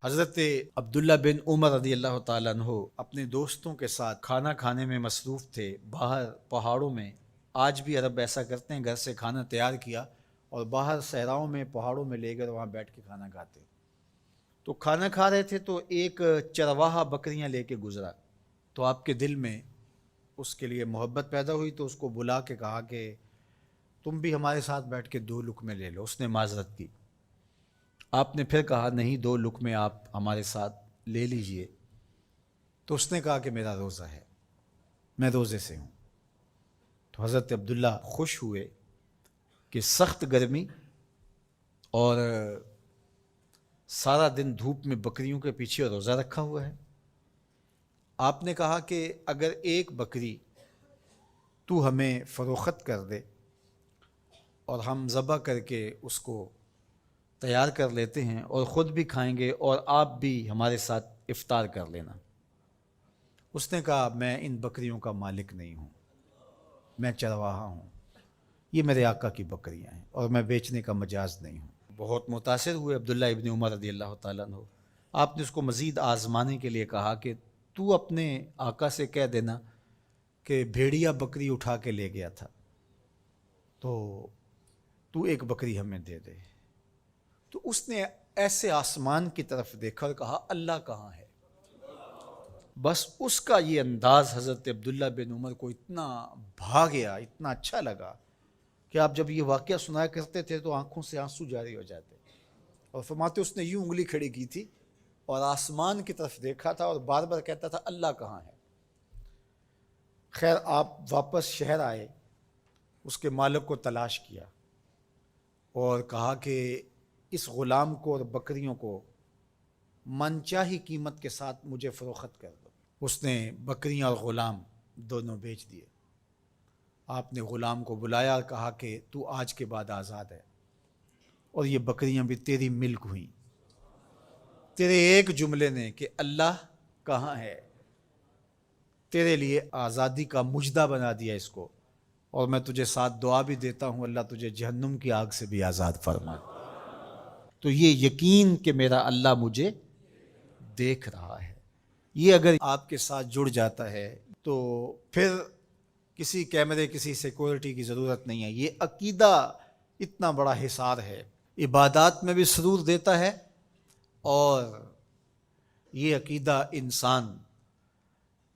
حضرت عبداللہ بن عمر رضی اللہ تعالیٰ عنہ اپنے دوستوں کے ساتھ کھانا کھانے میں مصروف تھے باہر پہاڑوں میں۔ آج بھی عرب ایسا کرتے ہیں، گھر سے کھانا تیار کیا اور باہر صحراؤں میں پہاڑوں میں لے کر وہاں بیٹھ کے کھانا کھاتے۔ تو کھانا کھا رہے تھے تو ایک چرواہا بکریاں لے کے گزرا، تو آپ کے دل میں اس کے لیے محبت پیدا ہوئی، تو اس کو بلا کے کہا کہ تم بھی ہمارے ساتھ بیٹھ کے 2 لقمے لے لو۔ اس نے معذرت کی۔ آپ نے پھر کہا نہیں، 2 لقمے آپ ہمارے ساتھ لے لیجئے۔ تو اس نے کہا کہ میرا روزہ ہے، میں روزے سے ہوں۔ تو حضرت عبداللہ خوش ہوئے کہ سخت گرمی اور سارا دن دھوپ میں بکریوں کے پیچھے روزہ رکھا ہوا ہے۔ آپ نے کہا کہ اگر ایک بکری تو ہمیں فروخت کر دے اور ہم ذبح کر کے اس کو تیار کر لیتے ہیں اور خود بھی کھائیں گے اور آپ بھی ہمارے ساتھ افطار کر لینا۔ اس نے کہا میں ان بکریوں کا مالک نہیں ہوں، میں چرواہا ہوں، یہ میرے آقا کی بکریاں ہیں اور میں بیچنے کا مجاز نہیں ہوں۔ بہت متاثر ہوئے عبداللہ ابن عمر رضی اللہ تعالیٰ عنہ۔ آپ نے اس کو مزید آزمانے کے لیے کہا کہ تو اپنے آقا سے کہہ دینا کہ بھیڑیا بکری اٹھا کے لے گیا تھا، تو ایک بکری ہمیں دے دے۔ تو اس نے ایسے آسمان کی طرف دیکھا اور کہا اللہ کہاں ہے؟ بس اس کا یہ انداز حضرت عبداللہ بن عمر کو اتنا بھا گیا، اتنا اچھا لگا کہ آپ جب یہ واقعہ سنایا کرتے تھے تو آنکھوں سے آنسو جاری ہو جاتے، اور فرماتے اس نے یوں انگلی کھڑی کی تھی اور آسمان کی طرف دیکھا تھا اور بار بار کہتا تھا اللہ کہاں ہے؟ خیر آپ واپس شہر آئے، اس کے مالک کو تلاش کیا اور کہا کہ اس غلام کو اور بکریوں کو من چاہی قیمت کے ساتھ مجھے فروخت کر دو۔ اس نے بکریاں اور غلام دونوں بیچ دیے۔ آپ نے غلام کو بلایا اور کہا کہ تو آج کے بعد آزاد ہے اور یہ بکریاں بھی تیری ملک ہوئیں۔ تیرے ایک جملے نے کہ اللہ کہاں ہے تیرے لیے آزادی کا مجدہ بنا دیا اس کو، اور میں تجھے ساتھ دعا بھی دیتا ہوں اللہ تجھے جہنم کی آگ سے بھی آزاد فرمائے۔ تو یہ یقین کہ میرا اللہ مجھے دیکھ رہا ہے، یہ اگر آپ کے ساتھ جڑ جاتا ہے تو پھر کسی کیمرے کسی سیکورٹی کی ضرورت نہیں ہے۔ یہ عقیدہ اتنا بڑا حصار ہے، عبادات میں بھی سرور دیتا ہے، اور یہ عقیدہ انسان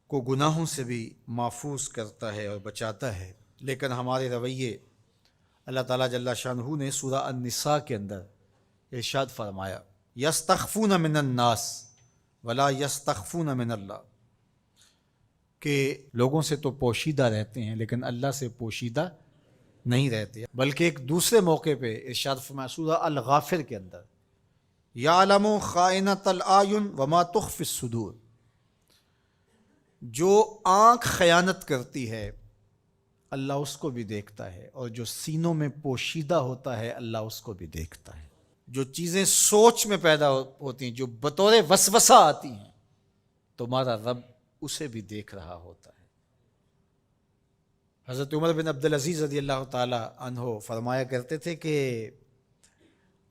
کو گناہوں سے بھی محفوظ کرتا ہے اور بچاتا ہے۔ لیکن ہمارے رویے، اللہ تعالیٰ جل شانہ نے سورہ النساء کے اندر ارشاد فرمایا یستخفون من الناس ولا یستخفون من اللہ، کہ لوگوں سے تو پوشیدہ رہتے ہیں لیکن اللہ سے پوشیدہ نہیں رہتے۔ بلکہ ایک دوسرے موقع پہ ارشاد فرمایا سورہ الغافر کے اندر یعلم خائنۃ الاعین وما تخفی الصدور، جو آنکھ خیانت کرتی ہے اللہ اس کو بھی دیکھتا ہے، اور جو سینوں میں پوشیدہ ہوتا ہے اللہ اس کو بھی دیکھتا ہے۔ جو چیزیں سوچ میں پیدا ہوتی ہیں، جو بطور وسوسہ آتی ہیں، تمہارا رب اسے بھی دیکھ رہا ہوتا ہے۔ حضرت عمر بن عبدالعزیز رضی اللہ تعالی عنہ فرمایا کرتے تھے کہ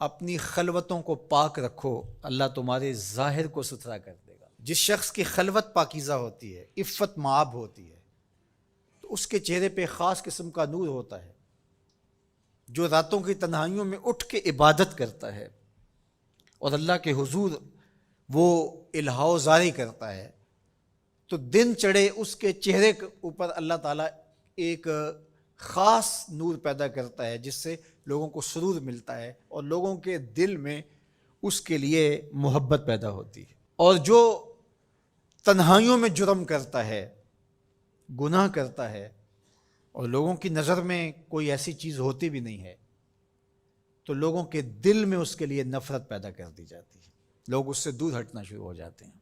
اپنی خلوتوں کو پاک رکھو، اللہ تمہارے ظاہر کو ستھرا کر دے گا۔ جس شخص کی خلوت پاکیزہ ہوتی ہے، عفت مآب ہوتی ہے، تو اس کے چہرے پہ خاص قسم کا نور ہوتا ہے۔ جو راتوں کی تنہائیوں میں اٹھ کے عبادت کرتا ہے اور اللہ کے حضور وہ الہاء زاری کرتا ہے، تو دن چڑھے اس کے چہرے کے اوپر اللہ تعالیٰ ایک خاص نور پیدا کرتا ہے جس سے لوگوں کو سرور ملتا ہے اور لوگوں کے دل میں اس کے لیے محبت پیدا ہوتی ہے۔ اور جو تنہائیوں میں جرم کرتا ہے، گناہ کرتا ہے، اور لوگوں کی نظر میں کوئی ایسی چیز ہوتی بھی نہیں ہے، تو لوگوں کے دل میں اس کے لیے نفرت پیدا کر دی جاتی ہے، لوگ اس سے دور ہٹنا شروع ہو جاتے ہیں۔